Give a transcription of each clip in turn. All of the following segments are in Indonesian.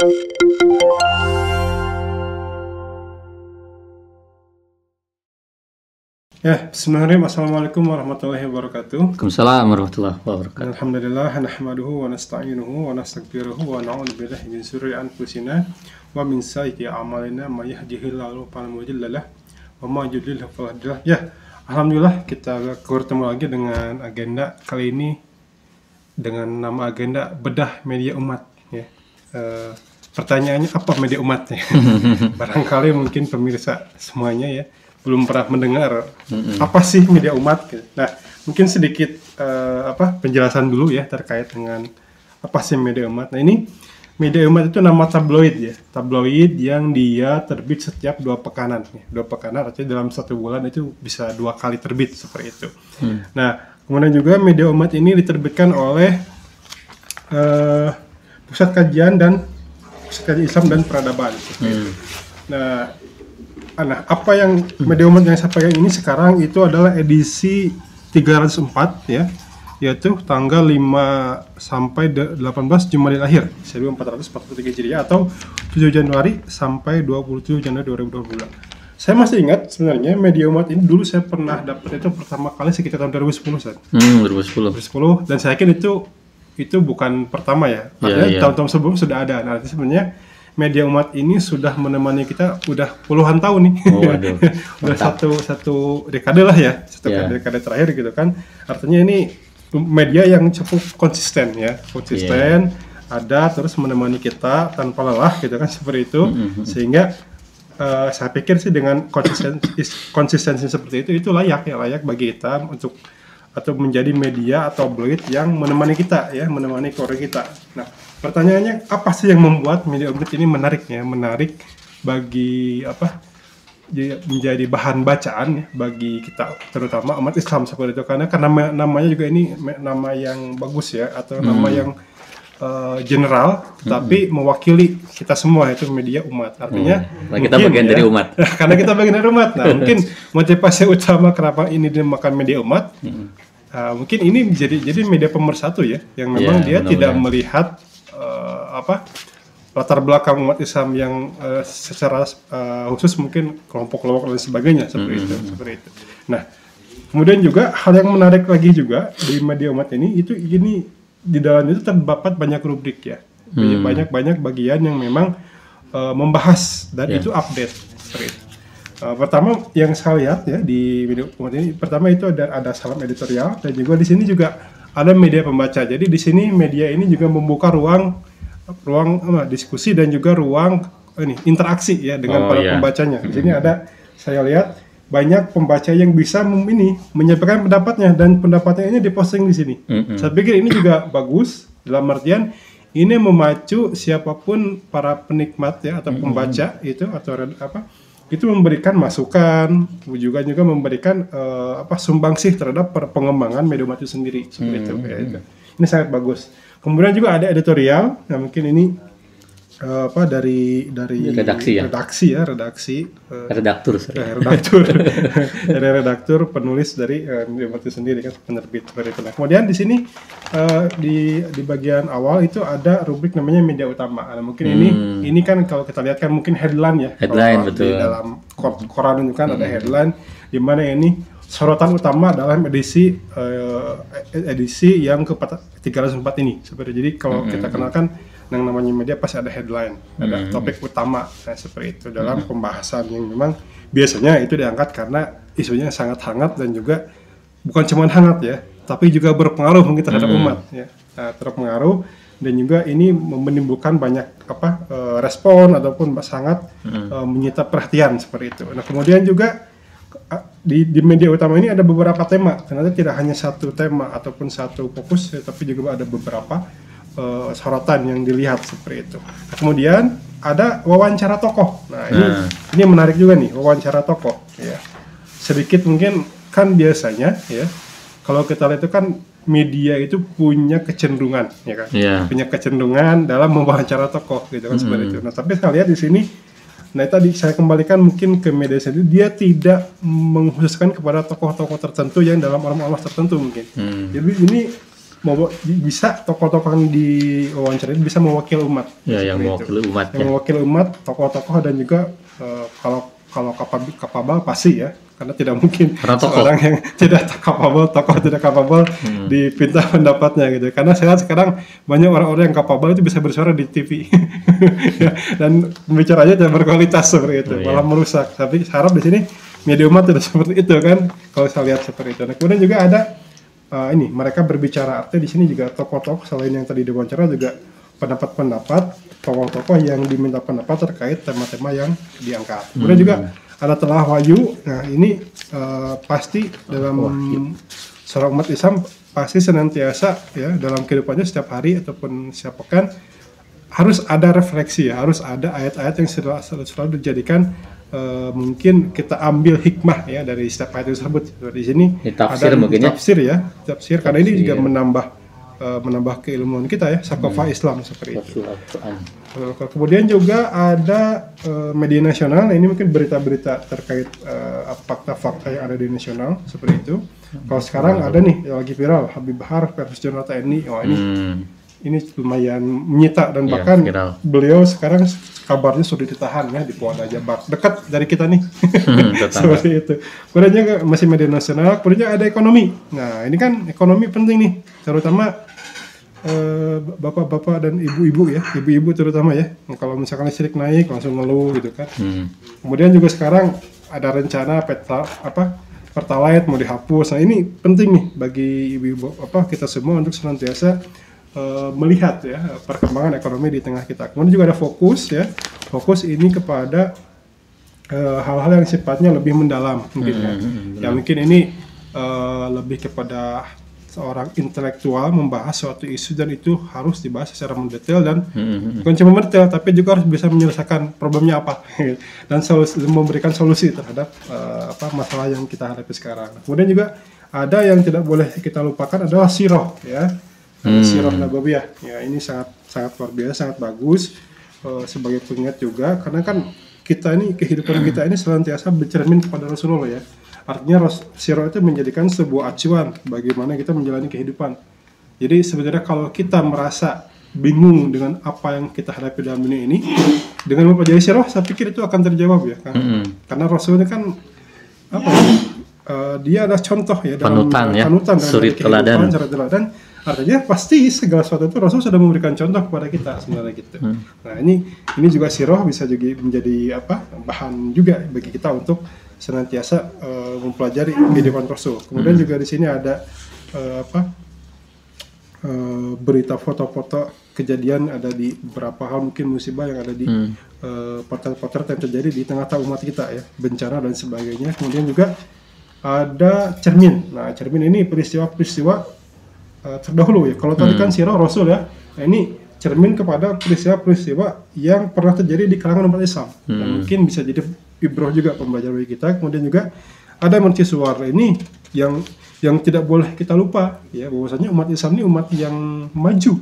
Ya, bismillahirrahmanirrahim. Assalamualaikum warahmatullahi wabarakatuh. Waalaikumsalam warahmatullahi wabarakatuh. Alhamdulillah, nahmaduhu wa nasta'inuhu wa nastaghfiruhu wa na'udzu billahi min syururi anfusina wa min sayyiati a'malina may yahdihillahu fala mudilla lahu wa may yudlil fala hadiya lahu. Ya, alhamdulillah kita bertemu lagi dengan agenda kali ini dengan nama agenda bedah media umat ya. Pertanyaannya apa media umat ya? Barangkali mungkin pemirsa semuanya ya belum pernah mendengar apa sih media umat gitu. Nah, mungkin sedikit penjelasan dulu ya terkait dengan apa sih media umat. Nah, ini media umat itu nama tabloid ya. Tabloid yang dia terbit setiap 2 pekanan ya. 2 pekanan artinya dalam 1 bulan itu bisa 2 kali terbit seperti itu. Nah, kemudian juga media umat ini diterbitkan oleh Pusat Kajian Islam dan Peradaban seperti itu. Nah, apa yang media umat yang saya pegang ini sekarang itu adalah edisi 304 ya, yaitu tanggal 5 sampai 18 Jumadil Akhir 1443 Hijriah atau 7 Januari sampai 27 Januari 2022. Saya masih ingat sebenarnya media umat ini dulu saya pernah dapat itu pertama kali sekitar tahun 2010 Ustaz. 2010 dan saya yakin itu bukan pertama ya. Artinya tahun-tahun sebelum sudah ada. Nah, sebenarnya media umat ini sudah menemani kita udah puluhan tahun nih. Udah satu dekade lah ya, dekade terakhir gitu kan. Artinya ini media yang cukup konsisten ya, ada terus menemani kita tanpa lelah gitu kan seperti itu. Sehingga saya pikir sih dengan konsistensi seperti itu layak bagi kita untuk atau menjadi media atau tabloid yang menemani kita ya, menemani keluarga kita. Nah, pertanyaannya apa sih yang membuat media umat ini menarik bagi menjadi bahan bacaan ya bagi kita terutama umat Islam seperti itu karena namanya juga ini nama yang bagus ya atau nama yang general tapi mewakili kita semua itu media umat artinya kita bagian dari umat karena kita bagian dari umat. Nah, mungkin motivasi utama kenapa ini dinamakan media umat mungkin ini jadi media pemersatu ya yang memang dia tidak melihat latar belakang umat Islam yang secara khusus mungkin kelompok-kelompok dan sebagainya seperti itu. Nah, kemudian juga hal yang menarik lagi juga di media umat ini di dalam itu terdapat banyak rubrik ya, banyak bagian yang memang membahas dan itu update seperti itu. Pertama yang saya lihat ya di media umat ini, pertama itu ada salam editorial dan juga di sini juga ada media pembaca. Jadi di sini media ini juga membuka ruang diskusi dan juga ruang interaksi ya dengan para pembacanya. Di sini saya lihat banyak pembaca yang bisa menyampaikan pendapatnya dan pendapatnya ini diposting di sini. Saya pikir ini juga bagus dalam artian ini memacu siapapun para penikmat ya atau pembaca itu memberikan masukan juga memberikan sumbangsih terhadap pengembangan media umat itu sendiri seperti itu. Ini sangat bagus. Kemudian juga ada editorial. Nah, mungkin ini dari redaktur dari redaktur penulis dari media umat itu sendiri kan penerbit seperti itu. Nah, kemudian di sini di bagian awal itu ada rubrik namanya media utama. Nah, mungkin ini kan kalau kita lihat kan mungkin headline betul. Di dalam koran itu kan ada headline di mana ini sorotan utama dalam edisi yang ke-304 ini. Jadi kalau kita kenalkan yang namanya media pasti ada headline, ada topik utama seperti itu dalam pembahasan yang memang biasanya itu diangkat karena isunya sangat hangat dan juga bukan cuma hangat ya, tapi juga berpengaruh mungkin terhadap umat ya. Terpengaruh dan juga ini menimbulkan banyak respon ataupun sangat menyita perhatian seperti itu. Nah, kemudian juga di media utama ini ada beberapa tema. Ternyata tidak hanya satu tema ataupun satu fokus, tapi juga ada beberapa sorotan yang dilihat seperti itu. Nah, kemudian ada wawancara tokoh. Nah, ini menarik juga nih wawancara tokoh. Ya. Sedikit mungkin kan biasanya ya kalau kita lihat itu kan media itu punya kecenderungan, ya kan? Punya kecenderungan dalam mewawancara tokoh, gitu kan seperti itu. Nah, tapi saya lihat di sini. Nah, tadi saya kembalikan mungkin ke media sendiri, dia tidak mengkhususkan kepada tokoh-tokoh tertentu yang dalam ormas tertentu mungkin. Jadi ini bisa tokoh-tokoh yang diwawancara bisa mewakili umat. Ya, yang Seperti mewakili itu. umat Yang ya. mewakili umat, tokoh-tokoh dan juga kalau kapabel pasti ya, karena tidak mungkin Karena tokoh. seorang yang tidak kapabel, tokoh tidak kapabel dipinta pendapatnya gitu. Karena sekarang banyak orang-orang yang kapabel itu bisa bersuara di TV ya, dan bicaranya tidak berkualitas seperti itu, Oh, iya. malah merusak. Tapi harap di sini media umat tidak seperti itu kan, kalau saya lihat seperti itu. Nah, kemudian juga ada ini mereka berbicara, artinya di sini juga tokoh-tokoh selain yang tadi diwawancara juga pendapat-pendapat tokoh-tokoh yang diminta pendapat terkait tema-tema yang diangkat. Kemudian juga ada telah wahyu. Nah ini pasti dalam seorang umat Islam pasti senantiasa ya dalam kehidupannya setiap hari ataupun setiap pekan harus ada refleksi ya, harus ada ayat-ayat yang selalu dijadikan mungkin kita ambil hikmah ya dari setiap ayat tersebut. Di sini Tafsir ada mungkin ya? tafsir karena ini juga menambah keilmuan kita ya, sakofah Islam seperti itu. Al-Quran. Kemudian juga ada media nasional. Nah, ini mungkin berita-berita terkait fakta-fakta yang ada di nasional seperti itu. Kalau sekarang ada nih yang lagi viral Habib Bahar versus Jenderal TNI. Wah ini lumayan menyita dan Iya, bahkan viral. beliau sekarang kabarnya sudah ditahan ya di Polda Jabar, dekat dari kita nih. Tetangga. Seperti itu. Kemudian juga masih media nasional. Kemudian juga ada ekonomi. Nah ini kan ekonomi penting nih, terutama bapak-bapak dan ibu-ibu ya, ibu-ibu terutama ya. Kalau misalkan listrik naik langsung ngeluh gitu kan. Kemudian juga sekarang ada rencana Pertalite mau dihapus. Nah ini penting nih bagi ibu-ibu kita semua untuk senantiasa melihat ya perkembangan ekonomi di tengah kita. Kemudian juga ada fokus ini kepada hal-hal yang sifatnya lebih mendalam mungkin ya. Ya mungkin ini lebih kepada seorang intelektual membahas suatu isu dan itu harus dibahas secara mendetail dan bukan cuma mendetail tapi juga harus bisa menyelesaikan problemnya apa dan memberikan solusi terhadap masalah yang kita hadapi sekarang. Kemudian juga ada yang tidak boleh kita lupakan adalah sirah ya. Sirah Nabawiyah. Ya ini sangat luar biasa, sangat bagus sebagai pengingat juga karena kan kita ini kehidupan kita ini senantiasa bercermin kepada Rasulullah ya. Artinya sirah itu menjadikan sebuah acuan bagaimana kita menjalani kehidupan. Jadi sebenarnya kalau kita merasa bingung dengan apa yang kita hadapi dalam dunia ini, dengan mempelajari sirah, saya pikir itu akan terjawab ya kan. Karena Rasulnya kan dia adalah contoh ya dalam panutan suri teladan. Artinya pasti segala sesuatu itu Rasul sudah memberikan contoh kepada kita sebenarnya gitu. Nah ini juga sirah bisa juga menjadi bahan juga bagi kita untuk senantiasa mempelajari kehidupan Rasul. Kemudian juga di sini ada berita foto-foto kejadian ada di beberapa hal mungkin musibah yang ada di potret-potret yang terjadi di tengah-tengah umat kita ya, bencana dan sebagainya. Kemudian juga ada cermin. Nah cermin ini peristiwa-peristiwa terdahulu ya. Kalau tadi kan sirah Rasul ya, nah ini cermin kepada peristiwa-peristiwa yang pernah terjadi di kalangan umat Islam. Dan mungkin bisa jadi ibrah juga pembelajaran bagi kita. Kemudian juga ada mercusuar ini yang tidak boleh kita lupa ya, bahwasanya umat Islam ini umat yang maju,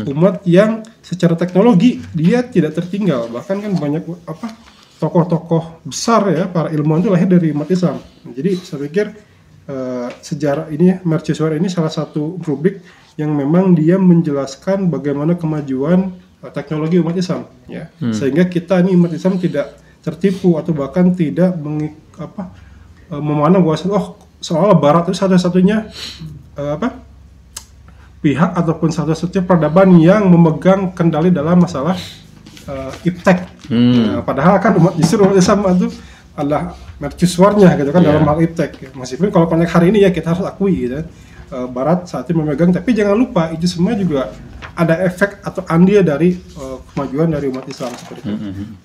umat yang secara teknologi dia tidak tertinggal. Bahkan kan banyak tokoh-tokoh besar ya, para ilmuwan itu lahir dari umat Islam. Jadi saya pikir sejarah ini, mercusuar ini salah satu rubrik yang memang dia menjelaskan bagaimana kemajuan teknologi umat Islam ya, sehingga kita ini umat Islam tidak tertipu atau bahkan tidak memandang bahwa seolah Barat itu satu-satunya pihak ataupun satu-satunya peradaban yang memegang kendali dalam masalah iptek. Nah, padahal kan umat Islam itu adalah mercusuarnya gitu kan dalam hal iptek. Meskipun kalau konteks hari ini ya kita harus akui gitu. Barat saat ini memegang, tapi jangan lupa itu semua juga ada efek atau andil dari kemajuan dari umat Islam seperti itu.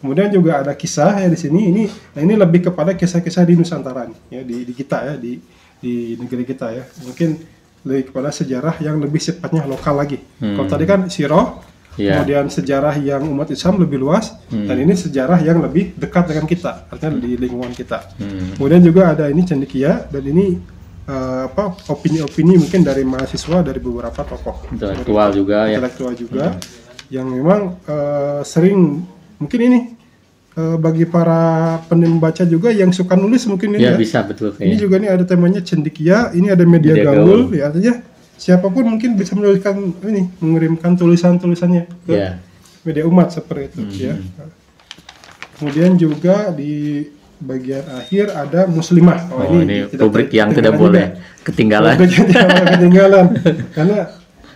Kemudian juga ada kisah ya di sini. Ini lebih kepada kisah-kisah di Nusantara ya, di kita ya, di negeri kita ya. Mungkin lebih kepada sejarah yang lebih sifatnya lokal lagi. Kalau tadi kan sirah, kemudian sejarah yang umat Islam lebih luas, dan ini sejarah yang lebih dekat dengan kita, artinya di lingkungan kita. Kemudian juga ada ini cendekia, dan ini opini-opini mungkin dari mahasiswa, dari beberapa tokoh intelektual juga yang memang sering mungkin ini bagi para pembaca juga yang suka nulis mungkin ini ya bisa betul ini juga nih ada temanya cendekia, ini ada media gaul ya, artinya siapapun mungkin bisa mengirimkan tulisannya ke Ya. media umat seperti itu ya. Kemudian juga di bagian akhir ada muslimah. Ini rubrik yang tidak boleh ketinggalan. Rubrik yang tidak boleh ketinggalan. Karena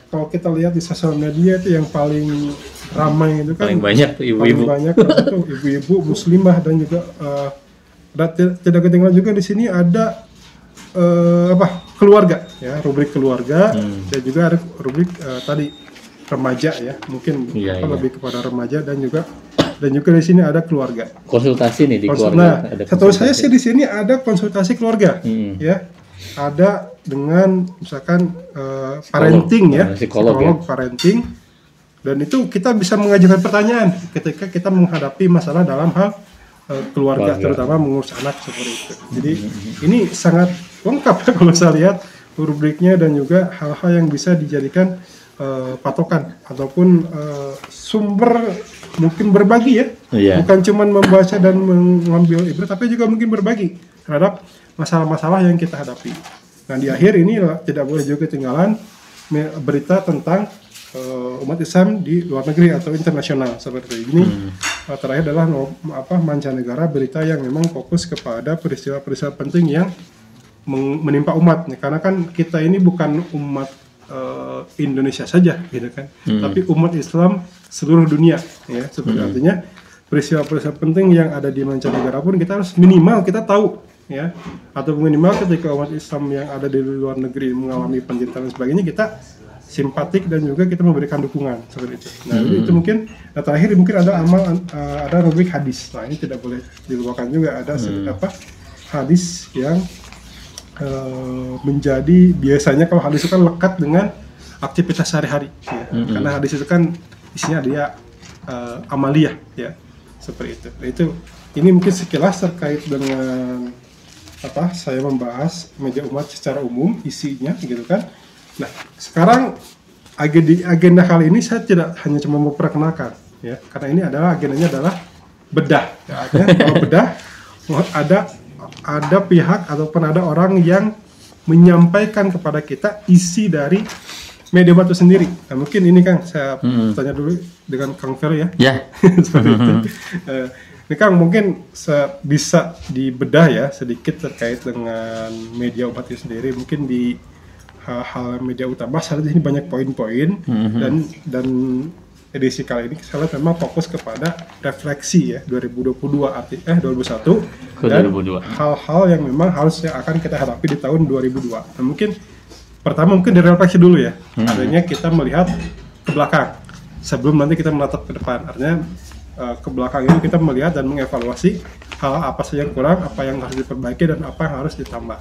kalau kita lihat di sosial media itu yang paling ramai itu kan Paling banyak tuh ibu-ibu. paling banyak itu ibu-ibu muslimah, dan juga tidak ketinggalan juga di sini ada keluarga ya, rubrik keluarga, dan juga ada rubrik tadi remaja ya, mungkin Iya. lebih kepada remaja, dan juga di sini ada keluarga. Konsultasi nih di Nah, keluarga. Ada setahu saya konsultasi. sih di sini ada konsultasi keluarga, ya, ada dengan misalkan parenting ya, psikolog ya. parenting, dan itu kita bisa mengajukan pertanyaan ketika kita menghadapi masalah dalam hal keluarga, terutama mengurus anak seperti itu. Jadi ini sangat lengkap kalau saya lihat rubriknya, dan juga hal-hal yang bisa dijadikan patokan ataupun sumber mungkin berbagi ya. Iya. Bukan cuma membaca dan mengambil ibrat, tapi juga mungkin berbagi terhadap masalah-masalah yang kita hadapi. Nah, di akhir ini tidak boleh juga ketinggalan berita tentang umat Islam di luar negeri atau internasional seperti ini. Terakhir adalah mancanegara, berita yang memang fokus kepada peristiwa-peristiwa penting yang menimpa umat. Karena kan kita ini bukan umat Indonesia saja gitu kan, tapi umat Islam seluruh dunia ya, seperti artinya peristiwa-peristiwa penting yang ada di mancanegara pun kita harus minimal kita tahu ya, atau minimal ketika umat Islam yang ada di luar negeri mengalami penderitaan dan sebagainya, kita simpatik dan juga kita memberikan dukungan seperti itu. Nah, itu mungkin terakhir mungkin ada ada rubrik hadis. Nah, ini tidak boleh dilupakan juga, ada hadis yang menjadi biasanya kalau hadis itu kan lekat dengan aktivitas sehari-hari ya. Karena hadis itu kan isinya dia amaliyah ya, seperti itu. Nah, ini mungkin sekilas terkait dengan saya membahas media umat secara umum isinya gitu kan. Nah, sekarang agenda kali ini saya tidak hanya cuma memperkenalkan ya, karena ini agendanya adalah bedah ya. Artinya kalau bedah ada pihak ataupun ada orang yang menyampaikan kepada kita isi dari media umat itu sendiri. Nah, mungkin ini Kang, saya tanya dulu dengan Kang Vero ya. Ya. Seperti itu. Ini Kang, mungkin bisa dibedah ya sedikit terkait dengan media umat itu sendiri. Mungkin di hal media utama, saya lihat ini banyak poin-poin, dan edisi kali ini saya lihat memang fokus kepada refleksi ya 2021 dan 2002. hal-hal yang memang harusnya akan kita hadapi di tahun 2002. Nah, mungkin pertama dari refleksi dulu ya. Artinya kita melihat ke belakang sebelum nanti kita menatap ke depan. Artinya ke belakang itu kita melihat dan mengevaluasi hal apa saja yang kurang, apa yang harus diperbaiki, dan apa yang harus ditambah.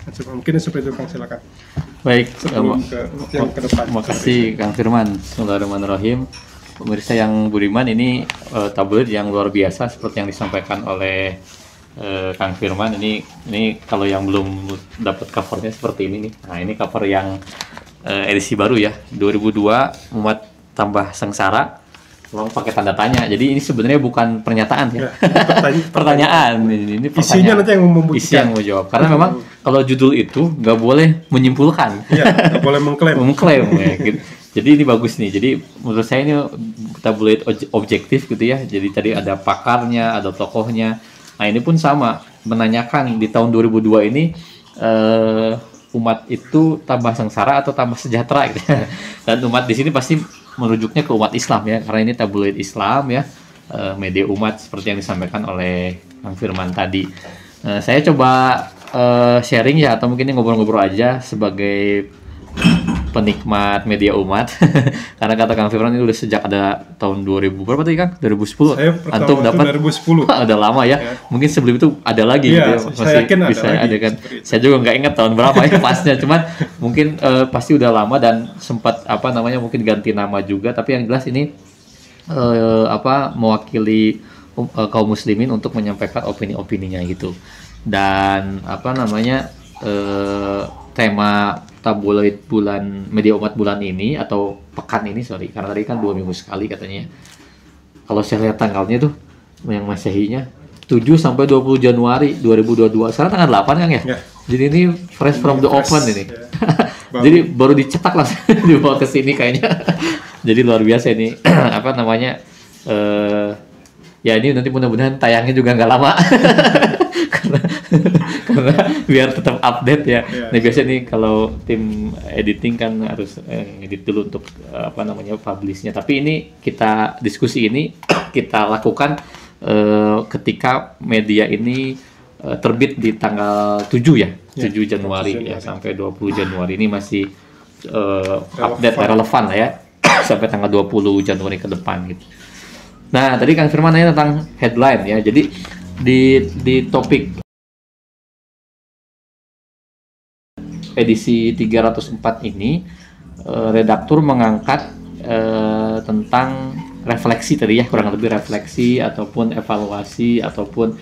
Mungkin seperti itu Kang, silakan. Baik, Sebelum yang ke depan. terima kasih Kang Firman. Bismillahirrahmanirrahim. Pemirsa yang budiman, ini tabloid yang luar biasa seperti yang disampaikan oleh Kang Firman. Ini kalau yang belum dapat covernya seperti ini nih. Nah, ini cover yang edisi baru ya, 2002, umat tambah sengsara. Memang pakai tanda tanya. Jadi ini sebenarnya bukan pernyataan ya. Pertanyaan. Ini pertanyaan. Isinya nanti yang membuktikan. Isi yang mau jawab. Karena memang kalau judul itu nggak boleh menyimpulkan. Iya, nggak boleh mengklaim ya, gitu. Jadi ini bagus nih. Jadi menurut saya ini tabloid objektif gitu ya. Jadi tadi ada pakarnya, ada tokohnya. Nah, ini pun sama, menanyakan di tahun 2002 ini umat itu tambah sengsara atau tambah sejahtera gitu. Dan umat di sini pasti merujuknya ke umat Islam ya, karena ini tabloid Islam ya, media umat seperti yang disampaikan oleh Kang Firman tadi. Saya coba sharing ya, atau mungkin ngobrol-ngobrol aja sebagai penikmat media umat. Karena kata Kang Firman ini udah sejak ada tahun 2000 berapa tadi Kang? 2010. Saya Antum dapat 2010. Udah lama ya. Mungkin sebelum itu ada lagi ya, gitu ya. Saya yakin bisa ada kan. lagi. Saya juga nggak ingat tahun berapa ya pasnya. Cuman mungkin pasti udah lama dan sempat mungkin ganti nama juga. Tapi yang jelas ini mewakili kaum muslimin untuk menyampaikan opini-opininya gitu. Dan tema tabloid media umat bulan ini atau pekan ini, karena tadi kan 2 minggu sekali katanya. Kalau saya lihat tanggalnya tuh yang Masehinya 7 sampai 20 Januari 2022. Sekarang tanggal 8 Kang ya? Ya. Jadi ini fresh from the oven ini. Ya. Jadi baru dicetak langsung dibawa ke sini kayaknya. Jadi luar biasa ini apa namanya? Ya ini nanti mudah-mudahan tayangnya juga nggak lama. karena biar tetap update ya. Nah biasanya nih kalau tim editing kan harus edit dulu untuk apa namanya publishnya. Tapi ini kita diskusi ini kita lakukan ketika media ini terbit di tanggal 7 ya, 7 Januari ya sampai 20 Januari ini masih update relevan lah ya sampai tanggal 20 Januari ke depan gitu. Nah tadi Kang Firman nanya tentang headline ya. Jadi di topik edisi 304 ini redaktur mengangkat tentang refleksi tadi ya, kurang lebih refleksi ataupun evaluasi ataupun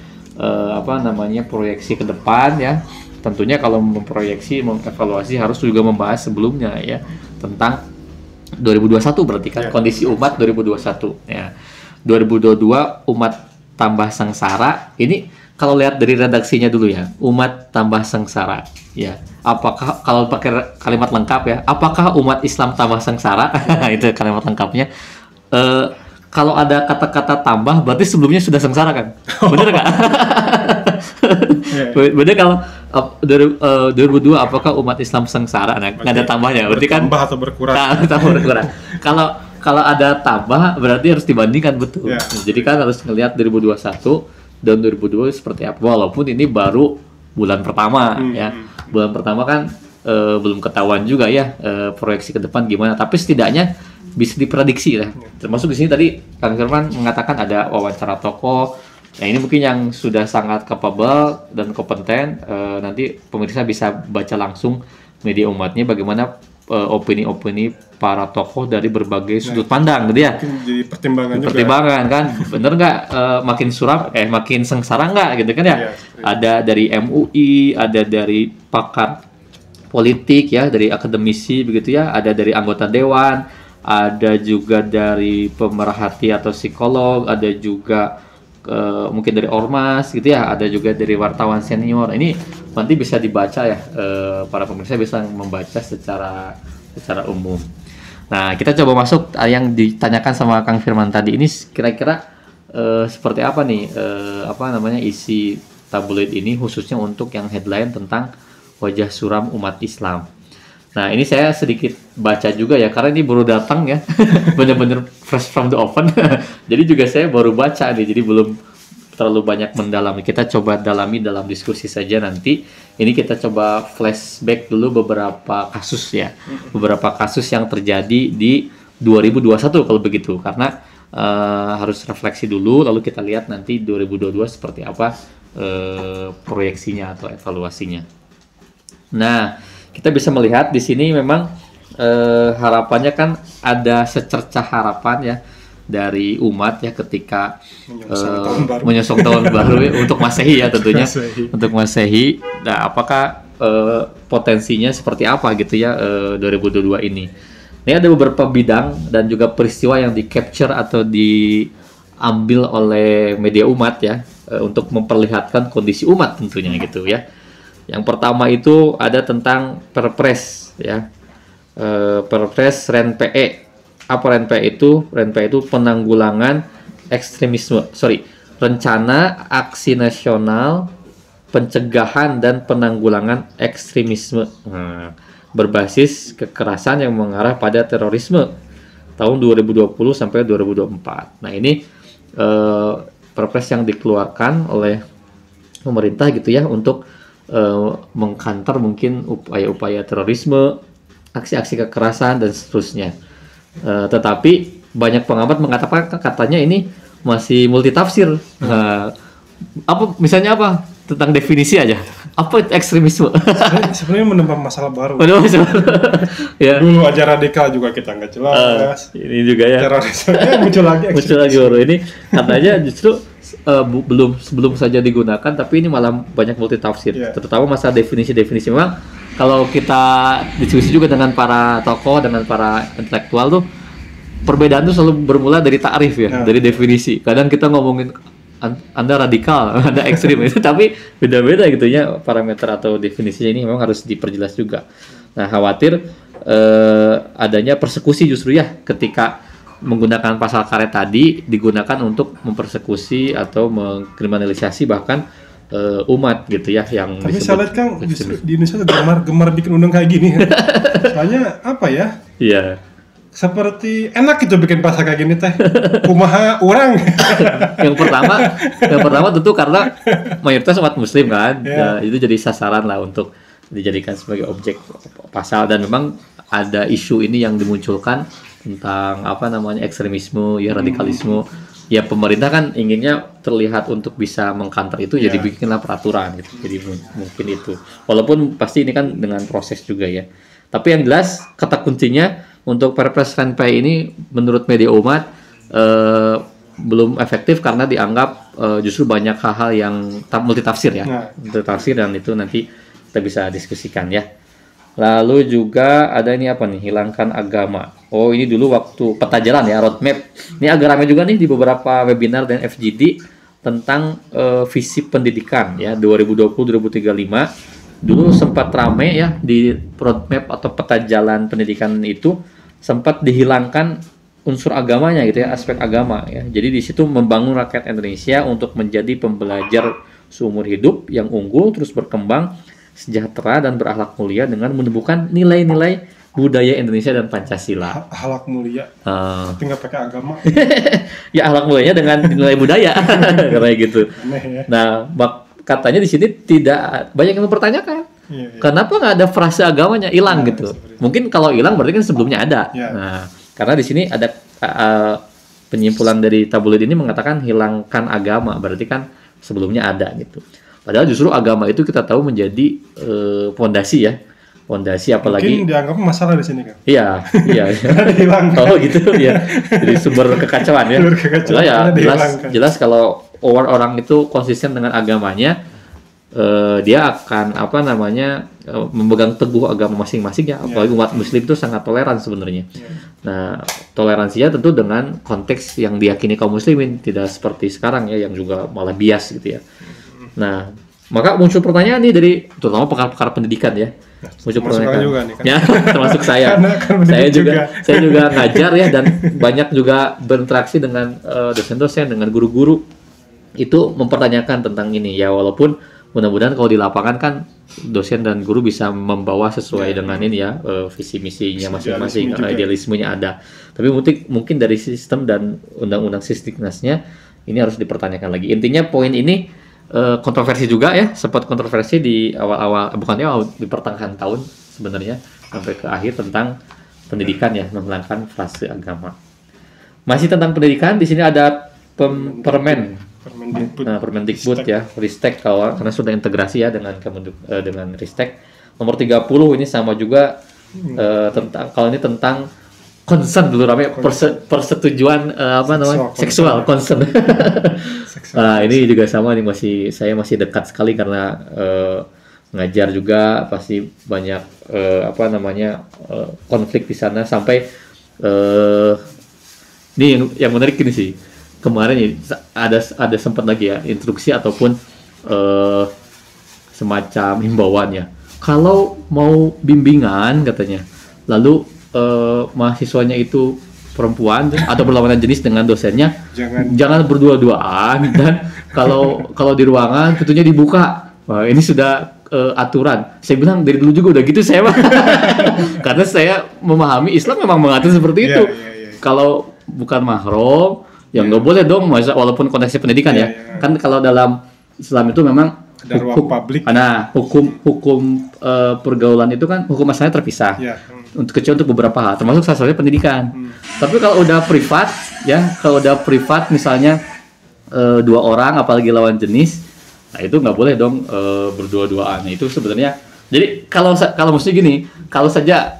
apa namanya proyeksi ke depan ya. Tentunya kalau memproyeksi, mengevaluasi harus juga membahas sebelumnya ya tentang 2021 berarti kan kondisi umat 2021 ya. 2022 umat tambah sengsara. Ini kalau lihat dari redaksinya dulu ya, umat tambah sengsara ya. Apakah kalau pakai kalimat lengkap ya, apakah umat Islam tambah sengsara? Itu kalimat lengkapnya. Kalau ada kata-kata tambah berarti sebelumnya sudah sengsara kan? Bener nggak? Bener kalau 2002 apakah umat Islam sengsara? Nah, nggak ada tambahnya. Berarti kan tambah atau berkurang. Tambah berkurang. Kalau ada tambah berarti harus dibandingkan betul. Jadi kan harus ngelihat 2021 dan 2002 seperti apa. Walaupun ini baru bulan pertama ya. Bulan pertama kan belum ketahuan juga ya proyeksi ke depan gimana. Tapi setidaknya bisa diprediksi lah. Termasuk di sini tadi Kang Firman mengatakan ada wawancara tokoh. Nah ini mungkin yang sudah sangat capable dan kompeten. Nanti pemirsa bisa baca langsung media umatnya bagaimana opini-opini para tokoh dari berbagai sudut pandang gitu ya. Jadi pertimbangan kan, bener nggak makin suram, makin sengsara nggak gitu kan ya? Ada dari MUI, ada dari pakar politik ya, dari akademisi begitu ya, ada dari anggota dewan, ada juga dari pemerhati atau psikolog, ada juga mungkin dari ormas gitu ya, ada juga dari wartawan senior. Ini nanti bisa dibaca ya, para pemirsa bisa membaca secara umum. Nah kita coba masuk yang ditanyakan sama Kang Firman tadi ini kira-kira seperti apa nih apa namanya isi tabloid ini khususnya untuk yang headline tentang wajah suram umat Islam. Nah ini saya sedikit baca juga ya karena ini baru datang ya bener-bener fresh from the oven. Jadi juga saya baru baca nih, jadi belum terlalu banyak mendalami. Kita coba dalami dalam diskusi saja nanti. Ini kita coba flashback dulu beberapa kasus ya, beberapa kasus yang terjadi di 2021 kalau begitu, karena harus refleksi dulu lalu kita lihat nanti 2022 seperti apa proyeksinya atau evaluasinya. Nah kita bisa melihat di sini memang harapannya kan ada secercah harapan ya dari umat ya ketika menyongsong tahun baru ya, untuk Masehi ya tentunya untuk Masehi. Nah apakah potensinya seperti apa gitu ya 2022 ini. Ini ada beberapa bidang dan juga peristiwa yang di capture atau diambil oleh media umat ya untuk memperlihatkan kondisi umat tentunya gitu ya. Yang pertama itu ada tentang Perpres ya, Perpres REN-PE. Apa REN-PE itu? REN-PE itu penanggulangan ekstremisme, rencana aksi nasional pencegahan dan penanggulangan ekstremisme berbasis kekerasan yang mengarah pada terorisme tahun 2020 sampai 2024. Nah ini Perpres yang dikeluarkan oleh pemerintah gitu ya untuk mengkantar mungkin upaya-upaya terorisme, aksi-aksi kekerasan dan seterusnya. Tetapi banyak pengamat mengatakan katanya ini masih multitafsir. Apa misalnya apa tentang definisi aja? Apa itu ekstremisme? Sebenarnya menambah masalah baru. Ya. Dulu aja radikal juga kita nggak jelas. Ini juga ya. Terorisme muncul lagi baru ini katanya justru belum saja digunakan, tapi ini malah banyak multitafsir. Terutama masalah definisi memang. Kalau kita diskusi juga dengan para tokoh, dengan para intelektual tuh, perbedaan tuh selalu bermula dari ta'rif ya, dari definisi. Kadang kita ngomongin Anda radikal, Anda ekstrim, tapi beda-beda gitu ya parameter atau definisinya ini memang harus diperjelas juga. Nah, khawatir adanya persekusi justru ya ketika menggunakan pasal karet tadi digunakan untuk mempersekusi atau mengkriminalisasi bahkan umat gitu ya yang Tapi disebut saya lihat Kang justru di Indonesia tuh gemar bikin undang kayak gini. Soalnya apa ya? iya. Seperti enak gitu bikin pasal kayak gini teh. Kumaha orang. yang pertama tentu karena mayoritas umat muslim kan. Ya, itu jadi sasaran lah untuk dijadikan sebagai objek pasal, dan memang ada isu ini yang dimunculkan tentang apa namanya ekstremisme ya, radikalisme. Ya pemerintah kan inginnya terlihat untuk bisa mengcounter itu, jadi bikinlah peraturan gitu. Jadi mungkin itu. Walaupun pasti ini kan dengan proses juga ya. Tapi yang jelas kata kuncinya untuk Perpres RenPay ini menurut media umat belum efektif karena dianggap justru banyak hal-hal yang multitafsir ya. Multitafsir, dan itu nanti kita bisa diskusikan ya. Lalu juga ada ini apa nih, hilangkan agama. Oh ini dulu waktu peta jalan ya, roadmap. Ini agak ramai juga nih di beberapa webinar dan FGD tentang visi pendidikan ya 2020-2035. Dulu sempat ramai ya di roadmap atau peta jalan pendidikan itu sempat dihilangkan unsur agamanya gitu ya, aspek agama ya. Jadi di situ membangun rakyat Indonesia untuk menjadi pembelajar seumur hidup yang unggul, terus berkembang, sejahtera dan berakhlak mulia dengan menumbuhkan nilai-nilai budaya Indonesia dan Pancasila. Akhlak mulia. Tapi nggak pakai agama. Ya akhlak mulianya dengan nilai budaya kayak gitu. Aneh ya. Nah, katanya di sini tidak banyak yang mempertanyakan. Kenapa nggak ada frase agamanya, hilang gitu? Mungkin kalau hilang berarti kan sebelumnya ada. Nah, karena di sini ada penyimpulan dari tabloid ini mengatakan hilangkan agama, berarti kan sebelumnya ada gitu. Padahal justru agama itu kita tahu menjadi fondasi ya. Fondasi apalagi mungkin dianggap masalah di sini kan. Iya. Dihilangkan. Oh gitu ya. Jadi sumber kekacauan ya. Ya jelas kalau orang itu konsisten dengan agamanya, dia akan apa namanya memegang teguh agama masing-masing ya. Apalagi umat muslim itu sangat toleran sebenarnya. Nah, toleransinya tentu dengan konteks yang diyakini kaum muslimin, tidak seperti sekarang ya yang juga malah bias gitu ya. Nah, maka muncul pertanyaan nih dari terutama pakar-pakar pendidikan ya. Muncul pertanyaan juga nih, kan? Ya, termasuk saya. Saya juga ngajar ya, dan banyak juga berinteraksi dengan dosen-dosen, dengan guru-guru. Itu mempertanyakan tentang ini ya, walaupun mudah-mudahan kalau di lapangan kan dosen dan guru bisa membawa sesuai dengan ini ya, visi misinya masing-masing, idealismenya ada. Tapi mungkin dari sistem dan undang-undang Sisdiknasnya ini harus dipertanyakan lagi. Intinya poin ini kontroversi juga ya, sempat kontroversi di awal-awal, bukannya di pertengahan tahun sebenarnya sampai ke akhir tentang pendidikan ya, menghilangkan frase agama. Masih tentang pendidikan, di sini ada Permendikbud ya, Ristek karena sudah integrasi ya dengan Ristek. Nomor 30 ini sama juga tentang, kalau ini tentang concern dulu ramai, persetujuan seksual concern. Nah, ini juga sama nih, saya masih dekat sekali karena ngajar juga, pasti banyak konflik di sana sampai ini yang menarik ini sih. Kemarin ya, ada sempat lagi ya instruksi ataupun semacam himbauannya. Kalau mau bimbingan katanya, lalu mahasiswanya itu perempuan atau berlawanan jenis dengan dosennya, jangan berdua-duaan, dan kalau di ruangan pintunya dibuka. Wah, ini sudah aturan. Saya bilang dari dulu juga udah gitu saya mah. Karena saya memahami Islam memang mengatur seperti itu. Kalau bukan mahram ya nggak boleh dong, walaupun konteksnya pendidikan ya. Kan kalau dalam Islam itu memang ada ruang publik. Nah, hukum pergaulan itu kan hukum asalnya terpisah. Kecuali untuk beberapa hal, termasuk salah satunya pendidikan. Tapi kalau udah privat ya, misalnya dua orang apalagi lawan jenis, nah itu nggak boleh dong berdua-duaan. Nah, itu sebenarnya. Jadi kalau mesti gini, kalau saja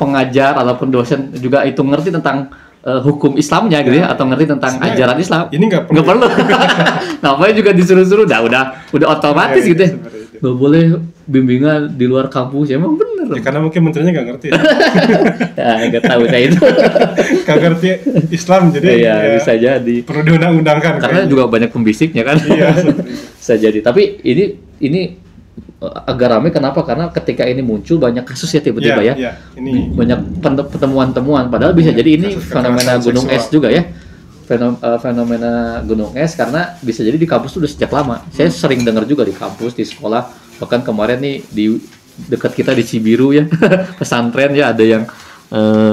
pengajar ataupun dosen juga itu ngerti tentang hukum Islamnya gitu ya, atau ngerti tentang ajaran Islam, ini nggak perlu. Namanya juga disuruh-suruh, udah otomatis gitu ya. Nggak boleh bimbingan di luar kampus, ya emang bener. Ya, karena mungkin menterinya nggak ngerti. Ya, nggak tahu saya itu. Nggak ngerti Islam, jadi ya bisa jadi. Perlu diundang-undangkan. Karena juga banyak pembisiknya kan. Iya. Bisa jadi. Tapi ini agak ramai. Kenapa? Karena ketika ini muncul banyak kasus ya tiba-tiba ya. Iya, ini Banyak pertemuan-temuan. Padahal bisa jadi ini kasus fenomena kekerasan gunung seksual. es juga ya. Fenomena gunung es karena bisa jadi di kampus itu udah sejak lama. Saya sering dengar juga di kampus, di sekolah. Bahkan kemarin nih di dekat kita di Cibiru ya, pesantren ya ada yang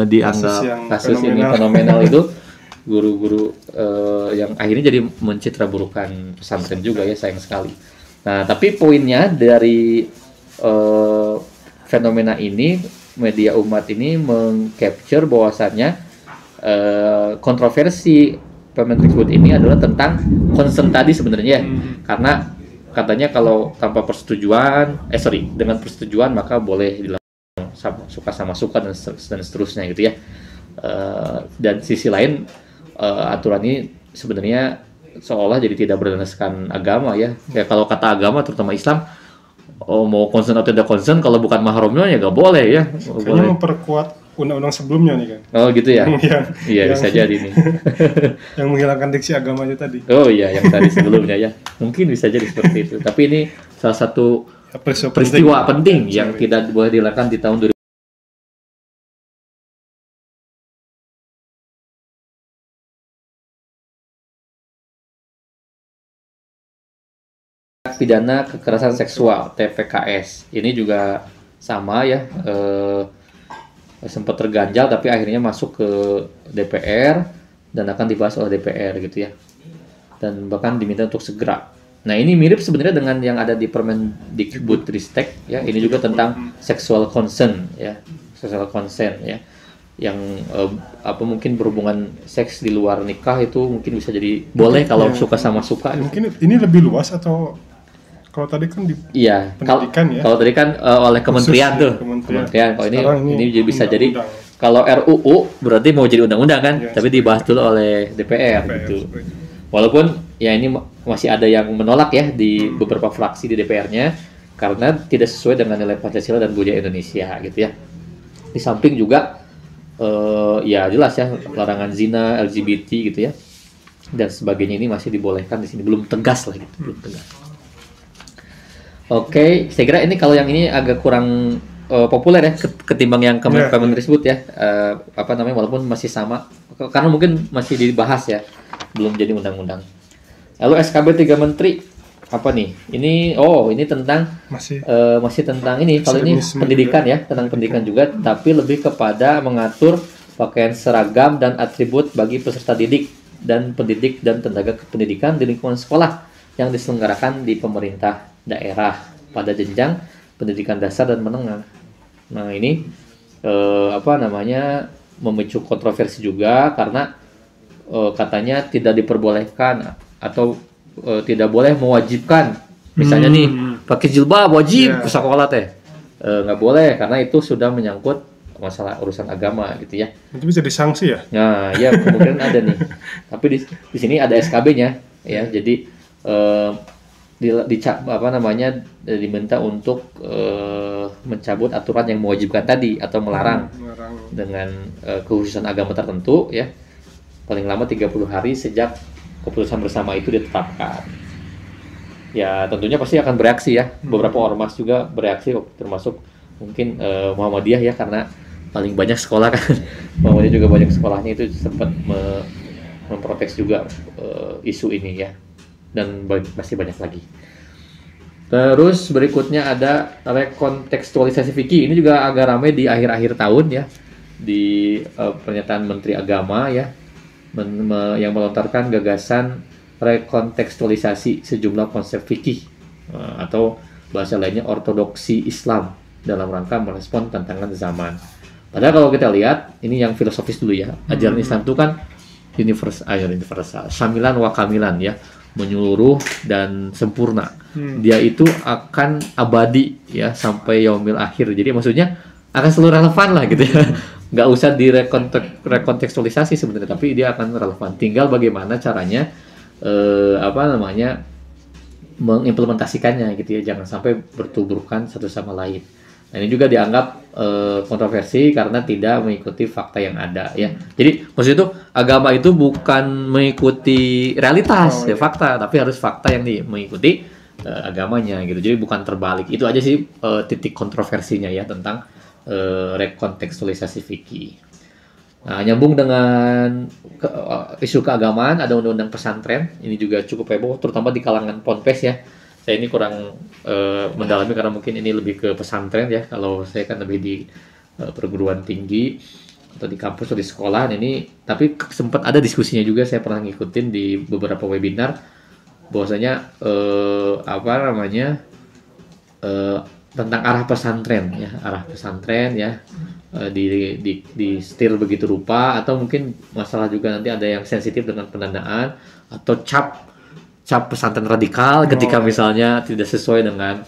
dianggap kasus ini fenomenal itu. Guru-guru yang akhirnya jadi mencitraburukan pesantren juga ya, sayang sekali. Nah, tapi poinnya dari fenomena ini, media umat ini mengcapture bahwasannya kontroversi Permendikbud ini adalah tentang concern tadi sebenarnya, karena katanya kalau tanpa persetujuan, dengan persetujuan maka boleh dilakukan suka sama suka dan seterusnya gitu ya. Dan sisi lain aturan ini sebenarnya seolah jadi tidak berdasarkan agama ya. Ya kalau kata agama terutama Islam, mau concern atau tidak concern kalau bukan mahramnya ya nggak boleh ya. Kayaknya memperkuat undang-undang sebelumnya nih kan. Oh gitu ya. Iya yang bisa jadi nih. yang menghilangkan diksi agamanya tadi. Oh iya yang tadi sebelumnya ya. Mungkin bisa jadi seperti itu. Tapi ini salah satu peristiwa penting yang tidak boleh dilakukan di tahun 2000. Pidana kekerasan seksual TPKS ini juga sama ya, sempat terganjal tapi akhirnya masuk ke DPR dan akan dibahas oleh DPR gitu ya, dan bahkan diminta untuk segera. Nah ini mirip sebenarnya dengan yang ada di Permendikbudristek ya, ini juga tentang sexual consent ya, yang mungkin berhubungan seks di luar nikah itu mungkin bisa jadi boleh kalau suka sama suka. Mungkin ini lebih luas atau kalau tadi kan di pendidikan ya. Kalau tadi kan oleh kementerian tuh. Kementerian. Kalau ini bisa jadi kalau RUU berarti mau jadi undang-undang kan, tapi dibahas dulu oleh DPR gitu. Walaupun ya ini masih ada yang menolak ya di beberapa fraksi di DPR-nya karena tidak sesuai dengan nilai Pancasila dan budaya Indonesia gitu ya. Di samping juga ya jelas ya larangan zina, LGBT gitu ya. Dan sebagainya ini masih dibolehkan di sini, belum tegas lah gitu, belum tegas. Oke, saya kira ini kalau yang ini agak kurang populer ya ketimbang yang kemarin disebut ya, walaupun masih sama karena mungkin masih dibahas ya, belum jadi undang-undang. Lalu SKB 3 Menteri apa nih? Ini tentang masih tentang ini. Kalau ini pendidikan ya, tentang pendidikan juga, tapi lebih kepada mengatur pakaian seragam dan atribut bagi peserta didik dan pendidik dan tenaga kependidikan di lingkungan sekolah yang diselenggarakan di pemerintah daerah pada jenjang pendidikan dasar dan menengah. Nah ini memicu kontroversi juga karena katanya tidak diperbolehkan atau tidak boleh mewajibkan. Misalnya nih pakai jilbab wajib ke sekolah teh, nggak boleh karena itu sudah menyangkut masalah urusan agama gitu ya. Itu bisa disanksi ya? Nah ya kemungkinan ada nih. Tapi di sini ada SKB-nya ya, jadi diminta untuk mencabut aturan yang mewajibkan tadi atau melarang dengan kekhususan agama tertentu ya, paling lama 30 hari sejak keputusan bersama itu ditetapkan. Ya tentunya pasti akan bereaksi ya, beberapa ormas juga bereaksi termasuk mungkin Muhammadiyah ya, karena paling banyak sekolah kan Muhammadiyah juga banyak sekolahnya itu sempat memprotes juga isu ini ya. Dan masih banyak lagi. Terus berikutnya ada rekontekstualisasi fikih. Ini juga agak ramai di akhir-akhir tahun ya, di pernyataan Menteri Agama ya, yang melontarkan gagasan rekontekstualisasi sejumlah konsep fikih atau bahasa lainnya ortodoksi Islam dalam rangka merespon tantangan zaman. Padahal kalau kita lihat ini yang filosofis dulu ya, ajaran Islam itu kan universal, syamilan wa kamilan ya, menyeluruh dan sempurna. Dia itu akan abadi ya sampai yaumil akhir. Jadi maksudnya akan selalu relevan lah gitu ya. Nggak usah direkontekstualisasi sebenarnya, tapi dia akan relevan. Tinggal bagaimana caranya mengimplementasikannya gitu ya. Jangan sampai bertuburkan satu sama lain. Nah ini juga dianggap kontroversi karena tidak mengikuti fakta yang ada ya. Jadi maksud itu agama itu bukan mengikuti realitas fakta, tapi harus fakta yang mengikuti agamanya gitu. Jadi bukan terbalik. Itu aja sih titik kontroversinya ya tentang rekontekstualisasi fikih. Nah, nyambung dengan isu keagamaan, ada undang-undang pesantren. Ini juga cukup heboh, terutama di kalangan ponpes ya. Saya ini kurang mendalami karena mungkin ini lebih ke pesantren ya. Kalau saya kan lebih di perguruan tinggi atau di kampus atau di sekolah. Ini tapi sempat ada diskusinya juga, saya pernah ngikutin di beberapa webinar bahwasanya apa namanya tentang arah pesantren ya di setir begitu rupa, atau mungkin masalah juga nanti ada yang sensitif dengan pendanaan atau cap pesantren radikal ketika misalnya tidak sesuai dengan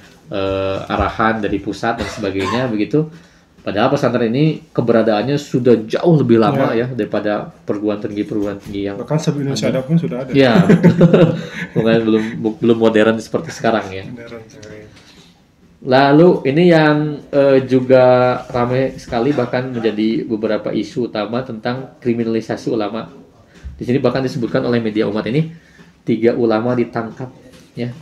arahan dari pusat dan sebagainya begitu. Padahal pesantren ini keberadaannya sudah jauh lebih lama ya daripada perguruan tinggi yang bahkan sebelum Indonesia ada pun sudah ada. Ya, betul. Bukan belum modern seperti sekarang ya. Lalu ini yang juga ramai sekali, bahkan menjadi beberapa isu utama tentang kriminalisasi ulama. Di sini bahkan disebutkan oleh media umat ini 3 ulama ditangkap ya.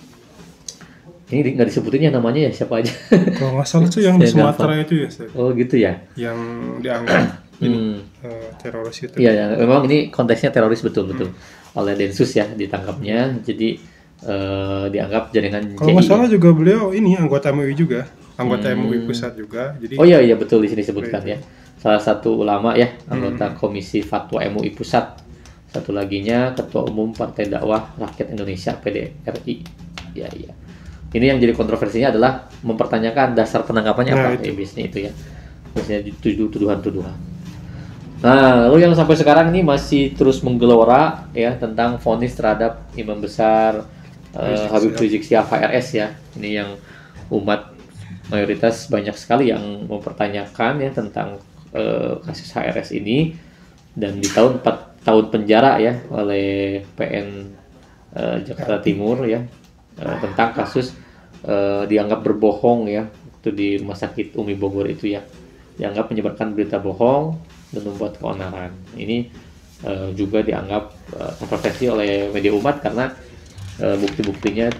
Ini nggak disebutin ya namanya ya, siapa aja. Kalau nggak salah tuh yang di Sumatera itu ya. Oh gitu ya. Yang dianggap teroris itu. Iya ya, memang ini konteksnya teroris betul. Oleh Densus ya ditangkapnya. Jadi dianggap jaringan Kalau nggak salah juga beliau ini anggota MUI juga, anggota MUI pusat juga. Jadi oh iya betul, di sini disebutkan ya. Salah satu ulama ya, anggota Komisi Fatwa MUI Pusat. Satu laginya Ketua Umum Partai Dakwah Rakyat Indonesia PDRI. Iya. Ini yang jadi kontroversinya adalah mempertanyakan dasar penangkapannya apa biasanya itu ya. Biasanya tuduhan-tuduhan. Nah, lalu yang sampai sekarang ini masih terus menggelora ya tentang vonis terhadap Imam Besar Habib Rizik Syihab HRS ya. Ini yang umat mayoritas banyak sekali yang mempertanyakan ya tentang kasus HRS ini, dan di 4 tahun penjara ya oleh PN Jakarta Timur ya tentang kasus dianggap berbohong ya itu di Rumah Sakit Umi Bogor itu ya, dianggap menyebarkan berita bohong dan membuat keonaran. Ini juga dianggap kontroversi oleh media umat karena bukti-buktinya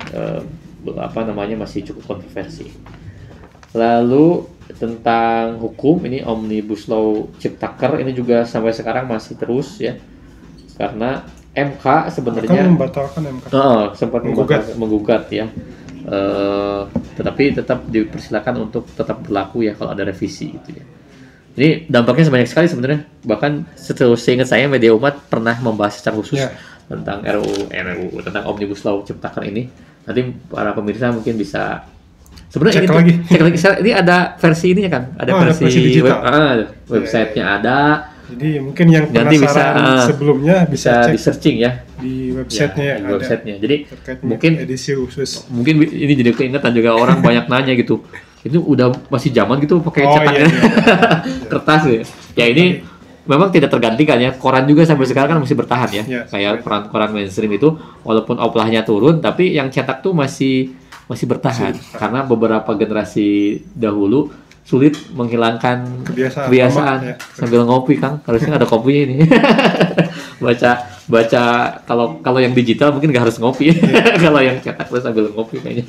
masih cukup kontroversi. Lalu tentang hukum ini Omnibus Law Ciptaker ini juga sampai sekarang masih terus ya, karena MK sebenarnya membatalkan MK. Sempat menggugat ya. Tetapi tetap dipersilakan untuk tetap berlaku ya kalau ada revisi gitu ya. Ini dampaknya banyak sekali sebenarnya. Bahkan seingat saya media umat pernah membahas secara khusus tentang RUU tentang Omnibus Law Ciptaker ini. Nanti para pemirsa mungkin bisa sebenarnya cek lagi. Ini ada versi ininya kan? Ada versi digital. Websitenya ada. Jadi mungkin yang penasaran sebelumnya bisa di searching ya di websitenya websitenya. Jadi mungkin edisi khusus. Mungkin ini jadi keingetan juga, orang banyak nanya gitu. Itu udah masih zaman gitu pakai cetak kertas ya. Ya ini memang tidak tergantikan ya. Koran juga sampai sekarang kan masih bertahan ya. Kayak koran mainstream itu walaupun oplahnya turun, tapi yang cetak tuh masih bertahan karena beberapa generasi dahulu sulit menghilangkan kebiasaan sambil ngopi, Kang. Harusnya ada kopinya ini. baca kalau yang digital mungkin nggak harus ngopi. Kalau yang cetak terus sambil ngopi kayaknya.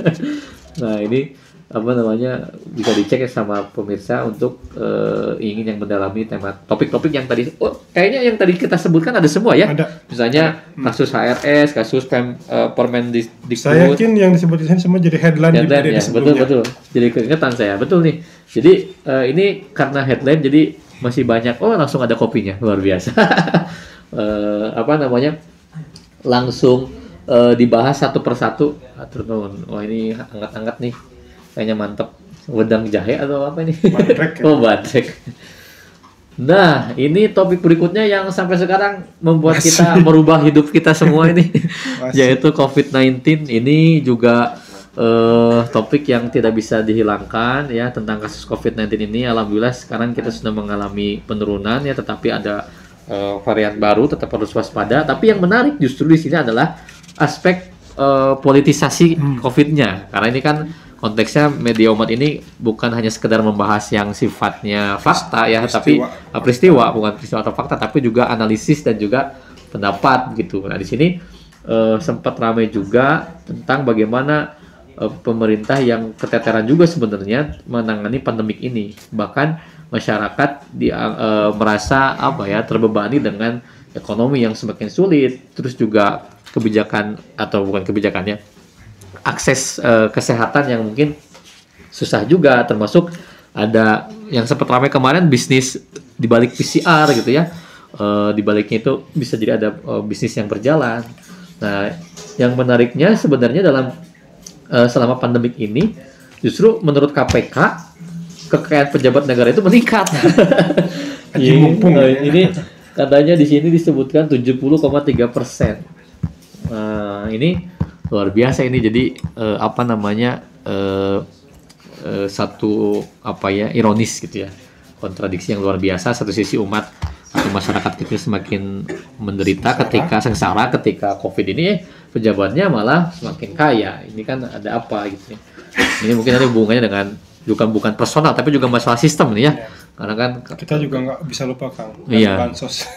Nah, ini bisa dicek ya sama pemirsa untuk ingin yang mendalami tema topik-topik yang tadi kayaknya yang tadi kita sebutkan ada semua ya. Ada. Misalnya kasus HRS, kasus Permendikbud. Saya yakin yang disebut di sini semua jadi headline ya, betul. Jadi keingetan saya. Betul nih. Jadi ini karena headline jadi masih banyak langsung ada kopinya, luar biasa. Langsung dibahas satu persatu. Wah, ini hangat-hangat nih. Kayaknya mantep. Wedang jahe atau apa ini? Badrek. Badrek. Nah, ini topik berikutnya yang sampai sekarang membuat kita merubah hidup kita semua ini, yaitu COVID-19. Ini juga topik yang tidak bisa dihilangkan ya tentang kasus COVID-19 ini. Alhamdulillah sekarang kita sudah mengalami penurunan ya, tetapi ada varian baru, tetap harus waspada. Tapi yang menarik justru di sini adalah aspek politisasi COVID-nya, karena ini kan konteksnya media umat ini bukan hanya sekedar membahas yang sifatnya fakta ya, tapi peristiwa bukan peristiwa atau fakta, tapi juga analisis dan juga pendapat gitu. Nah, di sini sempat ramai juga tentang bagaimana pemerintah yang keteteran juga sebenarnya menangani pandemik ini. Bahkan masyarakat merasa apa ya, terbebani dengan ekonomi yang semakin sulit, terus juga kebijakan atau bukan kebijakannya, akses kesehatan yang mungkin susah juga, termasuk ada yang sempat ramai kemarin bisnis di balik PCR gitu ya. Di baliknya itu bisa jadi ada bisnis yang berjalan. Nah, yang menariknya sebenarnya dalam selama pandemik ini justru menurut KPK kekayaan pejabat negara itu meningkat. Ini katanya di sini disebutkan 70,3%. Ini luar biasa ini. Jadi apa namanya, satu apa ya, ironis gitu ya, kontradiksi yang luar biasa. Satu sisi umat atau masyarakat kecil semakin menderita ketika sengsara ketika COVID ini, pejabatnya malah semakin kaya. Ini kan ada apa gitu ya. Ini mungkin ada hubungannya dengan bukan personal tapi juga masalah sistem nih ya. Karena kan kita juga nggak bisa lupa Kang, bansos.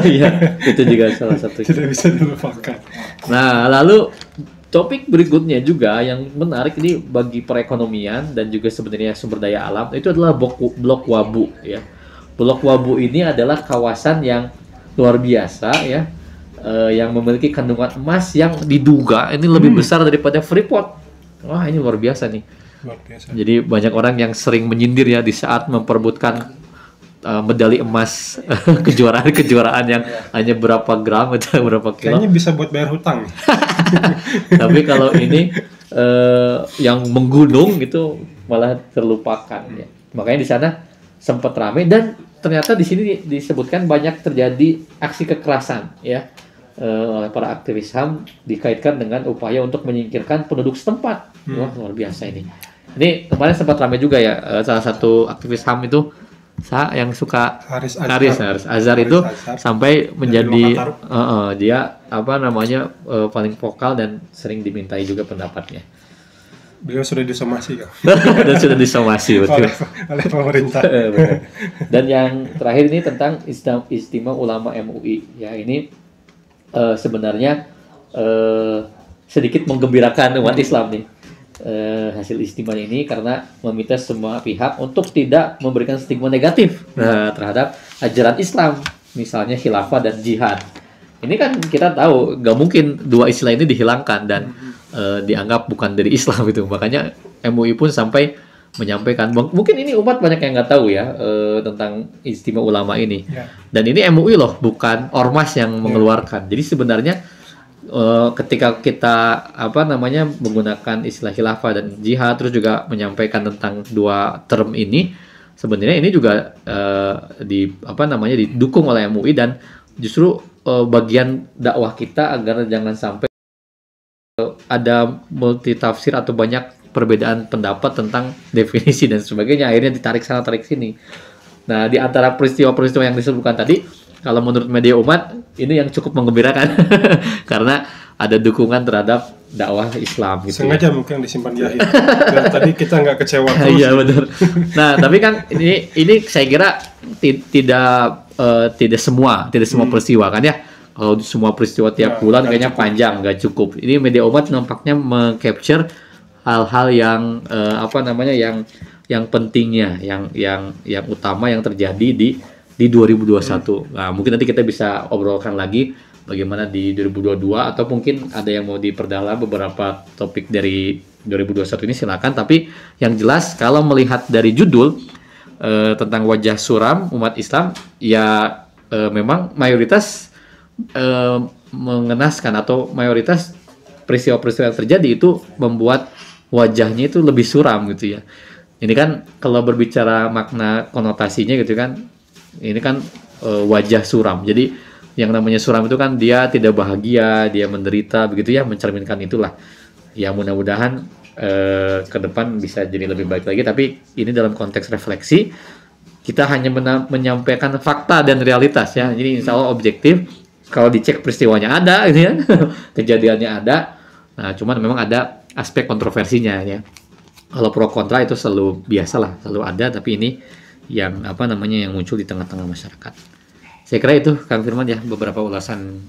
Iya, itu juga salah satu. Tidak bisa dilupakan. Nah, lalu topik berikutnya juga yang menarik ini bagi perekonomian dan juga sebenarnya sumber daya alam itu adalah Blok Wabu ya. Blok Wabu ini adalah kawasan yang luar biasa ya, yang memiliki kandungan emas yang diduga ini lebih besar daripada Freeport. Wah, ini luar biasa nih. Luar biasa. Jadi banyak orang yang sering menyindir ya di saat memperebutkan medali emas kejuaraan yang hanya berapa gram atau berapa kilo. Kayaknya bisa buat bayar hutang. Tapi kalau ini yang menggunung itu malah terlupakan ya. Makanya di sana sempat ramai dan ternyata di sini disebutkan banyak terjadi aksi kekerasan ya oleh para aktivis HAM dikaitkan dengan upaya untuk menyingkirkan penduduk setempat. Wah, luar biasa ini. Ini kemarin sempat ramai juga ya, salah satu aktivis HAM itu yang suka Haris Azhar itu sampai menjadi dia apa namanya paling vokal dan sering dimintai juga pendapatnya. Beliau sudah disomasi kan? Dan sudah disomasi betul oleh pemerintah. Dan yang terakhir ini tentang Istimewa Ulama MUI ya, ini sebenarnya sedikit menggembirakan umat Islam nih hasil istimewa ini, karena meminta semua pihak untuk tidak memberikan stigma negatif terhadap ajaran Islam, misalnya khilafah dan jihad. Ini kan kita tahu nggak mungkin dua istilah ini dihilangkan dan dianggap bukan dari Islam itu. Makanya MUI pun sampai menyampaikan, mungkin ini umat banyak yang nggak tahu ya tentang Istimewa Ulama ini. Dan ini MUI loh, bukan ormas yang mengeluarkan. Jadi sebenarnya ketika kita apa namanya menggunakan istilah khilafah dan jihad, terus juga menyampaikan tentang dua term ini, sebenarnya ini juga didukung oleh MUI dan justru bagian dakwah kita agar jangan sampai ada multitafsir atau banyak perbedaan pendapat tentang definisi dan sebagainya, akhirnya ditarik sana tarik sini. Nah, di antara peristiwa-peristiwa yang disebutkan tadi, kalau menurut media umat ini yang cukup menggembirakan karena ada dukungan terhadap dakwah Islam gitu. Sengaja mungkin disimpan di akhir biar tadi kita nggak kecewa terus. Iya benar. Nah, tapi kan ini saya kira tidak semua peristiwa kan ya. Kalau semua peristiwa tiap bulan kayaknya cukup panjang, nggak cukup. Ini media umat nampaknya meng-capture hal-hal yang yang pentingnya, yang utama yang terjadi di 2021. Nah, mungkin nanti kita bisa obrolkan lagi bagaimana di 2022 atau mungkin ada yang mau diperdalam beberapa topik dari 2021 ini, silakan. Tapi yang jelas kalau melihat dari judul tentang wajah suram umat Islam ya, memang mayoritas mengenaskan atau mayoritas peristiwa-peristiwa yang terjadi itu membuat wajahnya itu lebih suram gitu ya. Ini kan kalau berbicara makna konotasinya gitu kan, ini kan wajah suram. Jadi yang namanya suram itu kan dia tidak bahagia, dia menderita begitu ya, mencerminkan itulah. Ya mudah-mudahan ke depan bisa jadi lebih baik lagi, tapi ini dalam konteks refleksi kita hanya menyampaikan fakta dan realitas ya. Jadi insya Allah objektif. Kalau dicek peristiwanya ada gitu ya, kejadiannya ada. Nah, cuman memang ada aspek kontroversinya ya. Kalau pro kontra itu selalu biasalah, selalu ada, tapi ini yang yang muncul di tengah-tengah masyarakat. Saya kira itu Kang Firman ya, beberapa ulasan